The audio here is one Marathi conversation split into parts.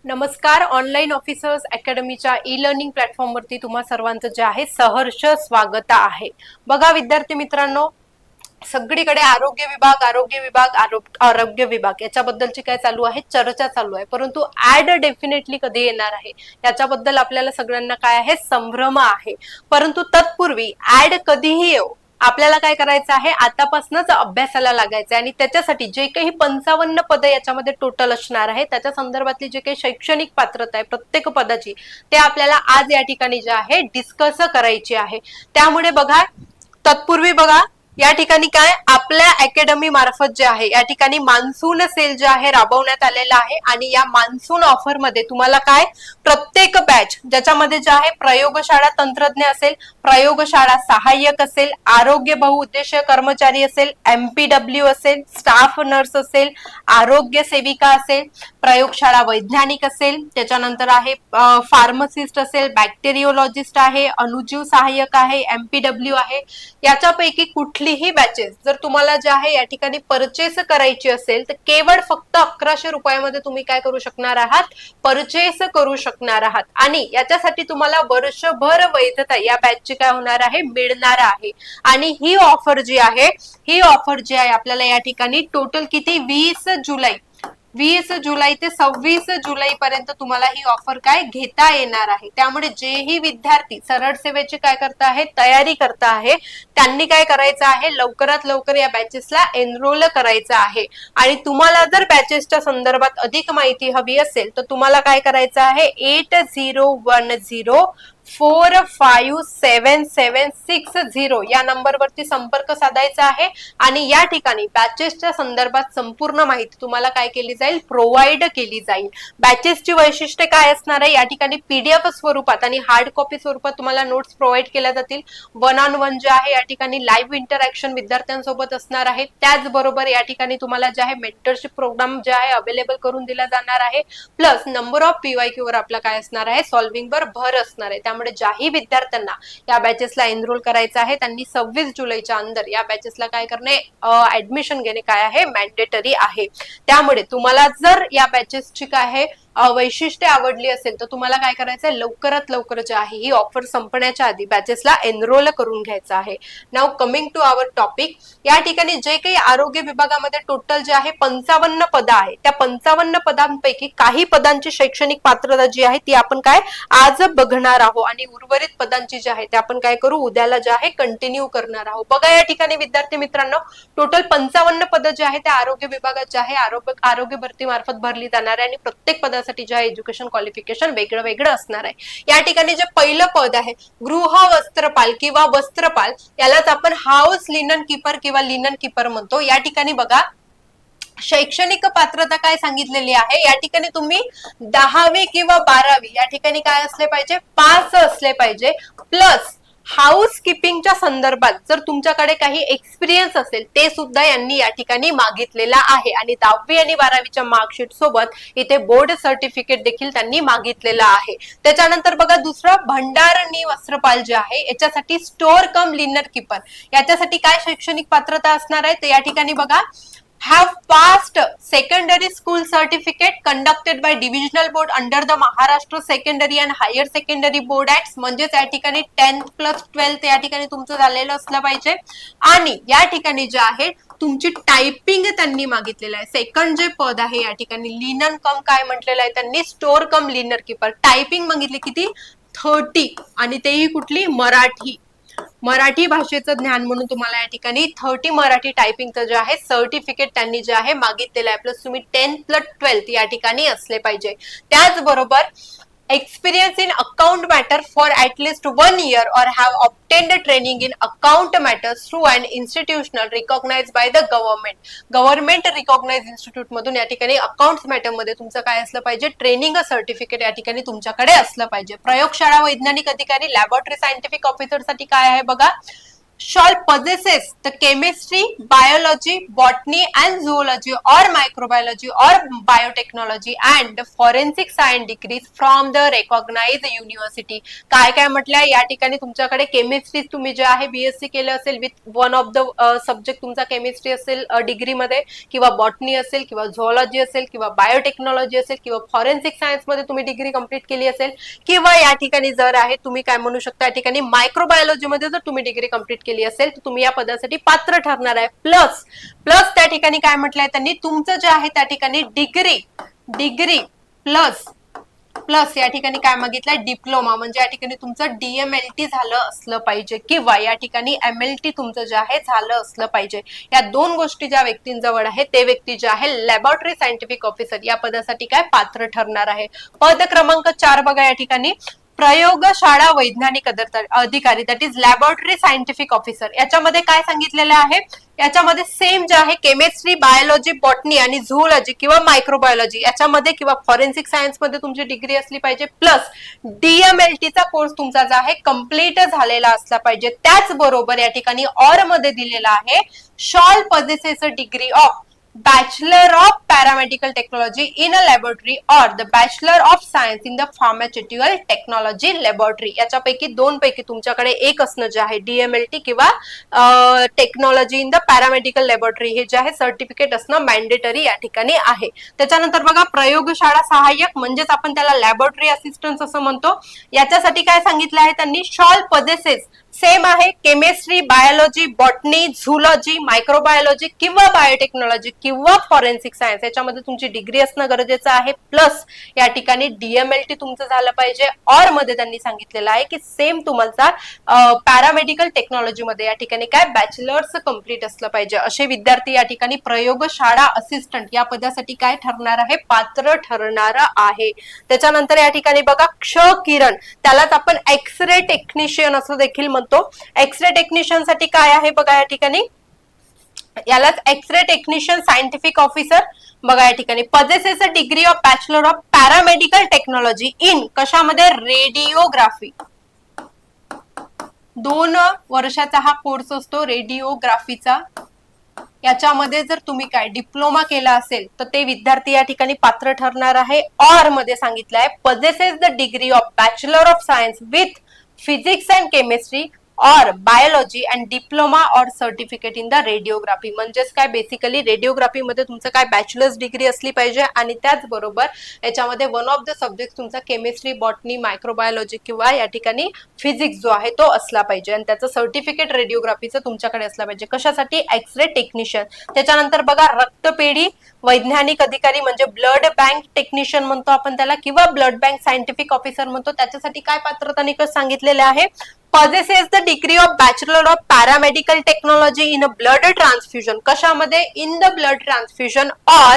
नमस्कार. ऑनलाईन ऑफिसर्स अकॅडमीच्या ई लर्निंग प्लॅटफॉर्मवरती तुम्हा सर्वांचं जे आहे सहर्ष स्वागत आहे. बघा विद्यार्थी मित्रांनो, सगळीकडे आरोग्य विभाग याच्याबद्दलची काय चालू आहे, चर्चा चालू आहे. परंतु ऍड डेफिनेटली कधी येणार आहे याच्याबद्दल आपल्याला सगळ्यांना काय आहे, संभ्रम आहे. परंतु तत्पूर्वी ऍड कधीही येऊ, आपल्याला काय करायचं आहे, आतापासूनच अभ्यासाला लागायचं आहे. आणि त्याच्यासाठी जे काही 55 पद याच्यामध्ये टोटल असणार आहे, त्याच्या संदर्भातली जे काही शैक्षणिक पात्रता आहे प्रत्येक पदाची, ते आपल्याला आज या ठिकाणी जे आहे डिस्कस करायची आहे. त्यामुळे बघा, तत्पूर्वी बघा या ठिकाणी काय आपल्या अकॅडमी मार्फत जे आहे या ठिकाणी मान्सून सेल जे आहे राबवण्यात आलेला आहे. आणि या मान्सून ऑफर मध्ये तुम्हाला काय, प्रत्येक बॅच ज्याच्यामध्ये जे आहे प्रयोगशाळा तंत्रज्ञ असेल, प्रयोगशाळा सहाय्यक असेल, आरोग्य बहुउद्देशीय कर्मचारी असेल, MPW असेल, स्टाफ नर्स असेल, आरोग्य सेविका असेल, प्रयोगशाळा वैज्ञानिक असेल, त्याच्यानंतर आहे फार्मसिस्ट असेल, बॅक्टेरियोलॉजिस्ट आहे, अणुजीव सहाय्यक आहे, MPW आहे, याच्यापैकी कुठलीही बॅचेस जर तुम्हाला जे आहे या ठिकाणी परचेस करायची असेल तर केवळ फक्त 1100 रुपयामध्ये तुम्ही काय करू शकणार आहात, परचेस करू शकणार आहात. आणि याच्यासाठी तुम्हाला वर्षभर वैधता या बॅचची काय होणार आहे, मिळणार आहे. आणि ही ऑफर जी आहे आपल्याला या ठिकाणी टोटल किती, 20 जुलै ते 26 जुलै पर्यंत तुम्हाला ही ऑफर काय घेता येणार आहे. त्यामुळे जेही विद्यार्थी सरळ सेवेची काय करता आहे, तयारी करता आहे, त्यांनी काय करायचं आहे, लवकरात लवकर या बॅचेसला एनरोल करायचं आहे. आणि तुम्हाला जर बॅचेसच्या संदर्भात अधिक माहिती हवी असेल तर तुम्हाला काय करायचं आहे, 8010457760 या नंबरवरती संपर्क साधायचा आहे. आणि या ठिकाणी बॅचेसच्या संदर्भात संपूर्ण माहिती तुम्हाला काय केली जाईल, प्रोव्हाइड केली जाईल. बॅचेसची वैशिष्ट्ये काय असणार आहे, या ठिकाणी PDF स्वरूपात आणि हार्ड कॉपी स्वरूपात तुम्हाला नोट्स प्रोव्हाइड केल्या जातील. 1-on-1 जे आहे या ठिकाणी लाईव्ह इंटरॅक्शन विद्यार्थ्यांसोबत असणार आहे. त्याचबरोबर या ठिकाणी तुम्हाला जे आहे मेंटरशिप प्रोग्राम जे आहे अवेलेबल करून दिला जाणार आहे. प्लस नंबर ऑफ PYQ वर आपला काय असणार आहे, सॉल्व्हिंग वर भर असणार आहे. त्यामुळे ज्याही विद्यार्थ्यांना या बॅचेसला एनरोल करायचं आहे त्यांनी 26 जुलैच्या अंदर या बॅचेसला काय करणे, ऍडमिशन घेणे काय आहे, मॅन्डेटरी आहे. त्यामुळे तुम्हाला जर या बॅचेसची काय आहे वैशिष्ट्ये आवडली असेल तर तुम्हाला काय करायचं आहे, लवकरात लवकर जे आहे ही ऑफर संपण्याच्या आधी बॅचेसला एनरोल करून घ्यायचं आहे. Now coming to our topic, या ठिकाणी जे काही आरोग्य विभागामध्ये टोटल जे आहे 55 पद आहे, त्या 55 पदांपैकी काही पदांची शैक्षणिक पात्रता जी आहे ती आपण काय आज बघणार आहोत. आणि उर्वरित पदांची जी आहे ते आपण काय करू, उद्याला जे आहे कंटिन्यू करणार आहोत. बघा या ठिकाणी विद्यार्थी मित्रांनो, टोटल 55 पद जे आहे ते आरोग्य विभागात जे आहे आरोग्य भरती मार्फत भरली जाणार आहे. आणि प्रत्येक पदासाठी जे एज्युकेशन क्वालिफिकेशन वेगळं वेगळं असणार आहे. या ठिकाणी जे पहिलं पद आहे गृह वस्त्रपाल किंवा वस्त्रपाल, यालाच आपण हाऊस लिनन कीपर किंवा लिनन कीपर म्हणतो. या ठिकाणी बघा शैक्षणिक पात्रता काय सांगितलेली आहे, या ठिकाणी तुम्ही 10वी किंवा 12वी या ठिकाणी काय असले पाहिजे, पास असले पाहिजे. प्लस हाऊस किपिंगच्या संदर्भात जर तुमच्याकडे काही एक्सपिरियन्स असेल ते सुद्धा यांनी या ठिकाणी मागितलेला आहे. आणि 10वी आणि 12वीच्या मार्कशीट सोबत इथे बोर्ड सर्टिफिकेट देखील त्यांनी मागितलेला आहे. त्याच्यानंतर बघा दुसरं भंडारणी वस्त्रपाल जे आहे याच्यासाठी स्टोर कम लिनर कीपर, याच्यासाठी काय शैक्षणिक पात्रता असणार आहे, तर या ठिकाणी बघा have passed secondary school certificate conducted by divisional board under the Maharashtra Secondary and Higher Secondary Board Acts, म्हणजेच या ठिकाणी 10th plus 12th या ठिकाणी तुमचं झालेलं असलं पाहिजे. आणि या ठिकाणी जे आहे तुमची टायपिंग त्यांनी मागितलेलं आहे. सेकंड जे पद आहे या ठिकाणी लिनन कम काय म्हटलेलं आहे त्यांनी, स्टोर कम लिनर कीपर, टायपिंग मागितली किती, 30, आणि तेही कुठली, मराठी भाषेचं ज्ञान म्हणून तुम्हाला या ठिकाणी 30 मराठी टायपिंगचं जे आहे सर्टिफिकेट त्यांनी जे आहे मागितलेलं आहे. प्लस तुम्ही 10th plus 12th या ठिकाणी असले पाहिजे. त्याचबरोबर experience in account matter for at least 1 year or have obtained training in account matters through an institutional recognized by the government recognized institute मधून या ठिकाणी अकाउंट्स मॅटर मध्ये तुमचं काय असलं पाहिजे, ट्रेनिंग सर्टिफिकेट या ठिकाणी तुमच्याकडे असलं पाहिजे. प्रयोगशाळा वैज्ञानिक अधिकारी लॅबोरेटरी सायंटिफिक ऑफिसर साठी काय आहे बघा, shall possesses the chemistry, biology, botany and zoology or microbiology or biotechnology and forensic science degrees from the recognized university. काय काय म्हटलंय या ठिकाणी तुमच्याकडे केमिस्ट्री तुम्ही जे आहे बीएससी केलं असेल with one of the subject तुमचा केमिस्ट्री असेल डिग्री मध्ये, किंवा बॉटनी असेल किंवा झोलॉजी असेल किंवा बायोटेक्नॉलॉजी असेल किंवा फॉरेन्सिक सायन्स मध्ये तुम्ही डिग्री कंप्लीट केली असेल, किंवा या ठिकाणी जर आहे तुम्ही काय म्हणू शकता या ठिकाणी मायक्रोबायोलॉजी मध्ये जर तुम्ही डिग्री कंप्लीट केली असेल तर तुम्ही या पदासाठी पात्र ठरणार आहे. प्लस प्लस त्या ठिकाणी काय म्हटलंय त्यांनी, तुमचं जे आहे त्या ठिकाणी डिग्री प्लस प्लस या ठिकाणी काय मागितलंय, डिप्लोमा म्हणजे या ठिकाणी तुमचं डीएमएलटी झालं असलं पाहिजे किंवा या ठिकाणी एमएलटी तुमचं जे आहे झालं असलं पाहिजे. या दोन गोष्टी ज्या व्यक्तींजवळ आहे ते व्यक्ती जे आहे लॅबोरेटरी सायंटिफिक ऑफिसर या पदासाठी काय पात्र ठरणार आहे. पद क्रमांक 4 बघा या ठिकाणी, प्रयोगशाळा वैज्ञानिक अधिकारी that is laboratory scientific officer. याच्यामध्ये काय सांगितलेलं आहे, याच्यामध्ये सेम जे आहे केमिस्ट्री, बायोलॉजी, बॉटनी आणि झूलॉजी किंवा मायक्रोबायोलॉजी याच्यामध्ये किंवा फॉरेन्सिक सायन्स मध्ये तुमची डिग्री असली पाहिजे, प्लस डीएमएलटी चा कोर्स तुमचा जो आहे कम्प्लीट झालेला असला पाहिजे. त्याचबरोबर या ठिकाणी ऑर मध्ये दिलेला आहे, shall possesses a degree of Bachelor of Paramedical Technology in a Laboratory or the Bachelor of Science in the Pharmaceutical Technology Laboratory. याच्यापैकी दोन पैकी तुमच्याकडे एक असणं जे आहे डीएमएलटी किंवा technology in the paramedical laboratory हे जे आहे सर्टिफिकेट असणं मॅन्डेटरी या ठिकाणी आहे. त्याच्यानंतर बघा प्रयोगशाळा सहाय्यक म्हणजेच आपण त्याला लॅबोरेटरी असिस्टंट असं म्हणतो. याच्यासाठी काय सांगितलं आहे त्यांनी, शॉल पॉझेसेस सेम आहे chemistry, biology, botany, zoology, microbiology किंवा बायोटेक्नॉलॉजी किंवा फॉरेन्सिक सायन्स याच्यामध्ये तुमची डिग्री असणं गरजेचं आहे. प्लस या ठिकाणी डीएमएलटी तुमचं झालं पाहिजे. ऑर मध्ये त्यांनी सांगितलेलं आहे की सेम तुम्हाला पॅरामेडिकल टेक्नॉलॉजी मध्ये या ठिकाणी काय बॅचलर्स कंप्लीट असलं पाहिजे. असे विद्यार्थी या ठिकाणी प्रयोगशाळा असिस्टंट या पदासाठी काय ठरणार आहे, पात्र ठरणार आहे. त्याच्यानंतर या ठिकाणी बघा क्ष किरण, त्यालाच आपण एक्सरे टेक्निशियन असं देखील म्हणतो. एक्सरे टेक्निशियन साठी काय आहे बघा या ठिकाणी, यालाच एक्सरे टेक्निशियन सायंटिफिक ऑफिसर. बघा या ठिकाणी possesses a degree of bachelor of paramedical technology in कशामध्ये, रेडिओग्राफी. 2 वर्षाचा हा कोर्स असतो रेडिओग्राफीचा. याच्यामध्ये जर तुम्ही काय डिप्लोमा केला असेल तर ते विद्यार्थी या ठिकाणी पात्र ठरणार आहे. ऑर मध्ये सांगितलं आहे possesses the degree of bachelor of science with physics and chemistry or biology and diploma or certificate in the radiography. म्हणजेच काय बेसिकली रेडिओग्राफी मध्ये तुमचं काय बॅचलर्स डिग्री असली पाहिजे आणि त्याचबरोबर याच्यामध्ये वन ऑफ द सब्जेक्ट तुमचा केमिस्ट्री, बॉटनी, मायक्रोबायोलॉजी किंवा या ठिकाणी फिजिक्स जो आहे तो असला पाहिजे आणि त्याचं सर्टिफिकेट रेडिओग्राफीचं तुमच्याकडे असला पाहिजे. कशासाठी, एक्सरे टेक्निशियन. त्याच्यानंतर बघा रक्तपेढी वैज्ञानिक अधिकारी म्हणजे ब्लड बँक टेक्निशियन म्हणतो आपण त्याला किंवा ब्लड बँक सायंटिफिक ऑफिसर म्हणतो. त्याच्यासाठी काय पात्रता निकष सांगितलेले आहे, possesses the degree of Bachelor of Paramedical Technology in a blood transfusion. कशामध्ये, in the blood transfusion or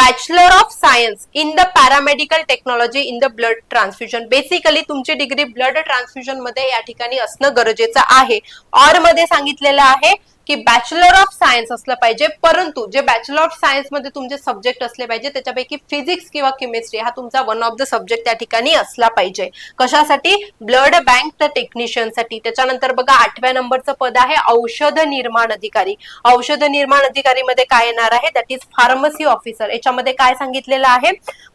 Bachelor of Science in the Paramedical Technology in the blood transfusion. Basically तुमची डिग्री ब्लड ट्रान्सफ्युजन मध्ये या ठिकाणी असणं गरजेचं आहे. ऑर मध्ये सांगितलेलं आहे की बॅचलर ऑफ सायन्स असलं पाहिजे, परंतु जे बॅचलर ऑफ सायन्स मध्ये तुमचे सब्जेक्ट असले पाहिजे त्याच्यापैकी फिजिक्स किंवा केमिस्ट्री हा तुमचा वन ऑफ द सब्जेक्ट त्या ठिकाणी असला पाहिजे. कशासाठी, ब्लड बँक टेक्निशियन साठी. त्याच्यानंतर बघा 8व्या नंबरचं पद आहे औषध निर्माण अधिकारी. औषध निर्माण अधिकारी मध्ये काय येणार आहे, दॅट इज फार्मसी ऑफिसर. याच्यामध्ये काय सांगितलेलं आहे,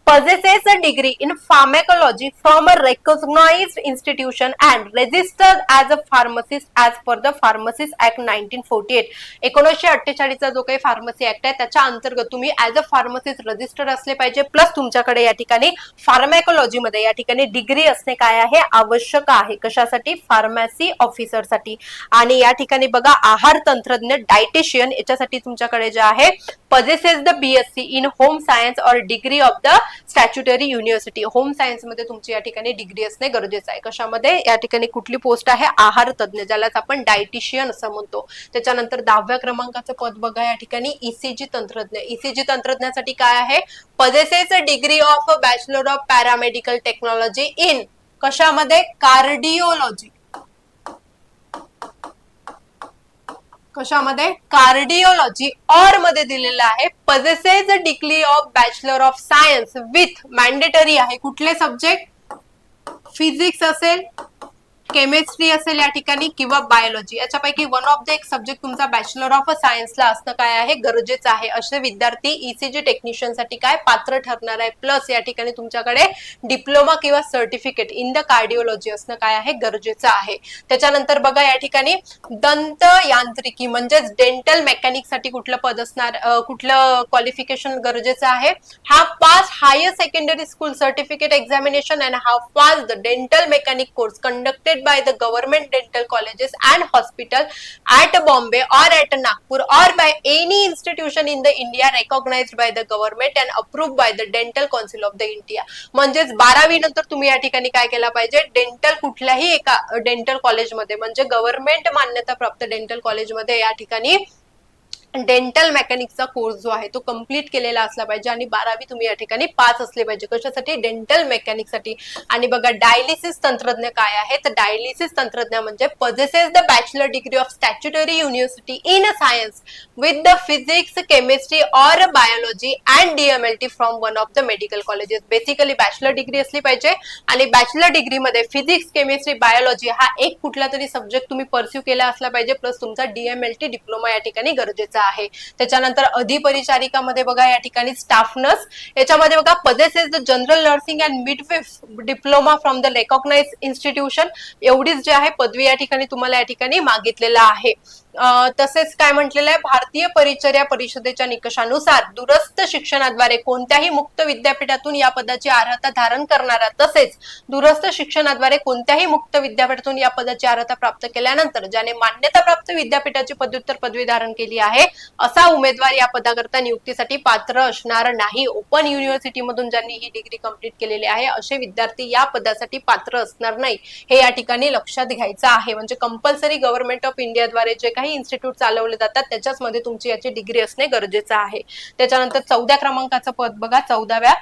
possesses a degree in pharmacology from a recognized institution and registered as a pharmacist as per the Pharmacist Act 1948. 1948 चा जो काही फार्मसी ऍक्ट आहे त्याच्या अंतर्गत तुम्ही ऍज अ फार्मसिस्ट रजिस्टर्ड असले पाहिजे. प्लस तुमच्याकडे या ठिकाणी फार्मॅकोलॉजी मध्ये या ठिकाणी डिग्री असणे काय आहे, आवश्यक आहे. कशासाठी, फार्मसी ऑफिसर साठी. आणि या ठिकाणी बघा आहार तंत्रज्ञ डायटिशियन याच्यासाठी तुमच्याकडे जे आहे possesses the BSc in Home Science or degree of the statutory university. Home science मध्ये तुमची या ठिकाणी डिग्री असणे गरजेचं आहे. कशामध्ये, या ठिकाणी कुठली पोस्ट आहे, आहार तज्ञ, ज्यालाच आपण डायटिशियन असं म्हणतो. त्याच्यानंतर 10व्या क्रमांकाचं पद बघा या ठिकाणी ईसीजी तंत्रज्ञ. ईसीजी तंत्रज्ञासाठी काय आहे, possesses a degree of a Bachelor of Paramedical Technology in कशामध्ये, कार्डिओलॉजी. कशामध्ये, कार्डिओलॉजी. ऑर मध्ये दिलेलं आहे possesses a degree of Bachelor of Science with mandatory आहे कुठले सब्जेक्ट, फिजिक्स असेल केमिस्ट्री असेल या ठिकाणी किंवा बायोलॉजी, याच्यापैकी वन ऑफ द एक सब्जेक्ट तुमचा बॅचलर ऑफ सायन्सला असणं काय आहे, गरजेचं आहे. असे विद्यार्थी ईसीजी टेक्निशियन साठी काय पात्र ठरणार आहे. प्लस या ठिकाणी तुमच्याकडे डिप्लोमा किंवा सर्टिफिकेट इन द कार्डिओलॉजी असणं काय आहे, गरजेचं आहे. त्याच्यानंतर बघा या ठिकाणी दंत यांत्रिकी म्हणजेच डेंटल मेकॅनिक साठी कुठलं पद असणार, कुठलं क्वालिफिकेशन गरजेचं आहे. Have passed higher secondary school certificate examination and have passed the dental mechanic course conducted by the government dental colleges and hospital at Bombay or at Nagpur or by any institution in the India recognized by the government and approved by the Dental Council of the India. म्हणजेच 12वी नंतर तुम्ही या ठिकाणी काय केला पाहिजे, डेंटल कुठल्याही एका डेंटल कॉलेजमध्ये म्हणजे गव्हर्नमेंट मान्यता प्राप्त डेंटल कॉलेजमध्ये या ठिकाणी डेंटल मेकॅनिकचा कोर्स जो आहे तो कंप्लीट केलेला असला पाहिजे आणि 12वी तुम्ही या ठिकाणी पास असले पाहिजे. कशासाठी, डेंटल मेकॅनिक साठी. आणि बघा डायलिसिस तंत्रज्ञ काय आहे, तर डायलिसिस तंत्रज्ञ म्हणजे possesses the bachelor degree of statutory university in science with the physics chemistry or biology and DMLT from one of the medical colleges. Basically bachelor degree असली पाहिजे आणि बॅचलर डिग्री मध्ये फिजिक्स केमिस्ट्री बायोलॉजी हा एक कुठला तरी सब्जेक्ट तुम्ही परस्यू केला असला पाहिजे. प्लस तुमचा DMLT डिप्लोमा या ठिकाणी गरजेचा आहे. त्याच्यानंतर अधिपरिचारिकामध्ये बघा या ठिकाणी स्टाफ नर्स, याच्यामध्ये बघा possesses the general nursing and midwife diploma from the recognised institution. एवढीच जे आहे पदवी या ठिकाणी तुम्हाला या ठिकाणी मागितलेला आहे. तसेच काय म्हटलेलं आहे, भारतीय परिचर्या परिषदेच्या निकषानुसार दूरस्थ शिक्षणाद्वारे कोणत्याही मुक्त विद्यापीठातून या पदाची अर्हता धारण करणारा तसेच दूरस्थ शिक्षणाद्वारे कोणत्याही मुक्त विद्यापीठातून या पदाची अर्हता प्राप्त केल्यानंतर ज्याने मान्यता प्राप्त विद्यापीठाची पदव्युत्तर पदवी धारण केली आहे असा उमेदवार या पदाकरता नियुक्तीसाठी पात्र असणार नाही. ओपन युनिव्हर्सिटी मधून ज्यांनी ही डिग्री कंप्लीट केलेली आहे असे विद्यार्थी या पदासाठी पात्र असणार नाही. हे या ठिकाणी लक्षात घ्यायचं आहे. म्हणजे कंपल्सरी गव्हर्नमेंट ऑफ इंडियाद्वारे जे काही इन्स्टिट्यूट चालवले जातात त्याच्याच मध्ये तुमची याची डिग्री असणे गरजेचं आहे. त्याच्यानंतर 14 क्रमांकाचं पद बघा, 14व्या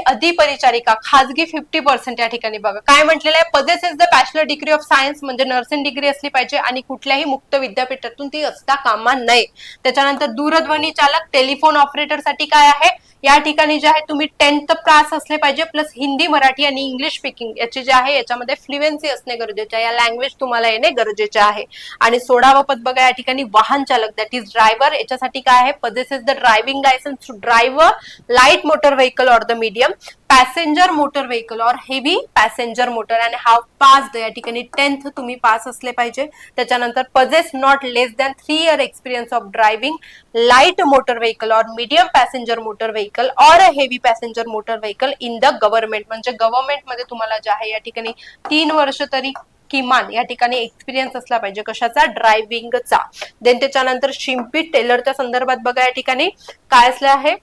अधिपरिचारिका खाजगी 50% या ठिकाणी बघा काय म्हटलेलं आहे, possesses the bachelor degree of science म्हणजे नर्सिंग डिग्री असली पाहिजे आणि कुठल्याही मुक्त विद्यापीठातून ती असता कामा नये. त्याच्यानंतर दूरध्वनी चालक टेलिफोन ऑपरेटर साठी काय आहे, या ठिकाणी जे आहे तुम्ही 10th पास असले पाहिजे. प्लस हिंदी, मराठी आणि इंग्लिश स्पीकिंग याची जे आहे याच्यामध्ये फ्लुएन्सी असणे गरजेचे आहे. या लँग्वेज तुम्हाला येणे गरजेचे आहे. आणि 16वं पद बघा या ठिकाणी वाहन चालक दॅट इज ड्रायव्हर, याच्यासाठी काय आहे, possesses the driving licence to drive light motor vehicle or the medium passenger motor vehicle or heavy passenger motor आणि हाफ पास या ठिकाणी 10th तुम्ही पास असले पाहिजे. त्याच्यानंतर possess not less than 3 year experience of driving light motor vehicle or medium passenger motor vehicle or heavy passenger motor vehicle in the government. म्हणजे गव्हर्नमेंट मध्ये तुम्हाला जे आहे या ठिकाणी 3 वर्ष तरी किमान या ठिकाणी एक्सपिरियन्स असला पाहिजे. कशाचा, ड्रायव्हिंगचा. देन त्याच्यानंतर शिंपी टेलरच्या संदर्भात बघा या ठिकाणी काय असले आहे,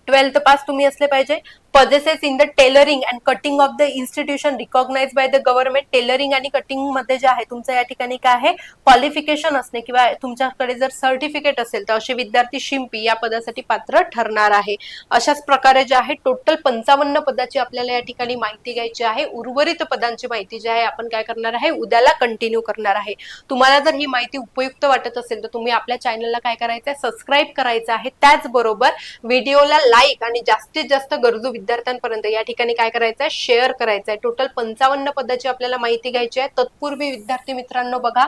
12th पास तुम्ही असले पाहिजे. Possesses in the tailoring and cutting of the institution recognise by the government. Tailoring आणि कटिंग मध्ये जे आहे तुमचं या ठिकाणी काय आहे, क्वालिफिकेशन असणे किंवा तुमच्याकडे जर सर्टिफिकेट असेल तर असे विद्यार्थी शिंपी या पदासाठी पात्र ठरणार आहे. अशाच प्रकारे जे आहे टोटल 55 पदाची आपल्याला या ठिकाणी माहिती घ्यायची आहे. उर्वरित पदांची माहिती जी आहे आपण काय करणार आहे, उद्याला कंटिन्यू करणार आहे. तुम्हाला जर ही माहिती उपयुक्त वाटत असेल तर तुम्ही आपल्या चॅनलला काय करायचं आहे, सबस्क्राईब करायचं आहे. त्याचबरोबर व्हिडिओला लाईक आणि जास्तीत जास्त गरजू विद्यार्थ्यांपर्यंत या ठिकाणी काय करायचं आहे, शेअर करायचं आहे. टोटल 55 पदाची आपल्याला माहिती घ्यायची आहे. तत्पूर्वी विद्यार्थी मित्रांनो बघा,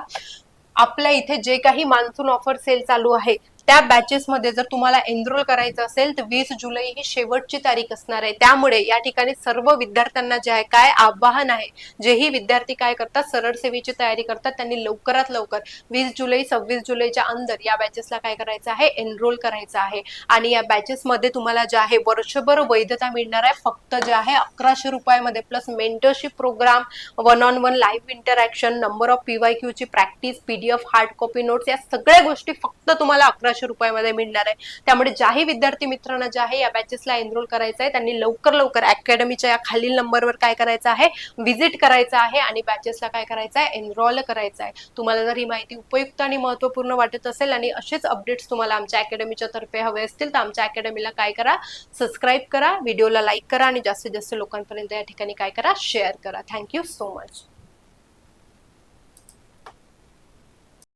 आपल्या इथे जे काही मान्सून ऑफर सेल चालू आहे त्या बॅचेस मध्ये जर तुम्हाला एनरोल करायचं असेल तर 20 जुलै ही शेवटची तारीख असणार आहे. त्यामुळे या ठिकाणी सर्व विद्यार्थ्यांना जे आहे काय आवाहन आहे, जेही विद्यार्थी काय करतात सरळ सेवेची तयारी करतात त्यांनी लवकरात लवकर 20 जुलै 26 जुलैच्या अंदर या बॅचेसला काय करायचं आहे, एनरोल करायचं आहे. आणि या बॅचेस मध्ये तुम्हाला जे आहे वर्षभर वैधता मिळणार आहे. फक्त जे आहे 1100 रुपयामध्ये plus mentorship programme, 1-on-1 live interaction, number of PYQ ची practice, PDF hard copy notes, या सगळ्या गोष्टी फक्त तुम्हाला 1100 रुपयामध्ये मिळणार आहे. त्यामुळे ज्याही विद्यार्थी मित्रांना जे आहे या बॅचेसला एनरोल करायचं आहे त्यांनी लवकर अकॅडमीच्या या खालील नंबरवर काय करायचं आहे, व्हिजिट करायचं आहे आणि बॅचेसला काय करायचं आहे, एनरोल करायचं आहे. तुम्हाला जर ही माहिती उपयुक्त आणि महत्त्वपूर्ण वाटत असेल आणि असेच अपडेट्स तुम्हाला आमच्या अकॅडमीच्या तर्फे हवे असतील तर आमच्या अकॅडमीला काय करा, सबस्क्राईब करा, व्हिडिओला लाईक करा आणि जास्तीत जास्त लोकांपर्यंत या ठिकाणी काय करा, शेअर करा. Thank you so much.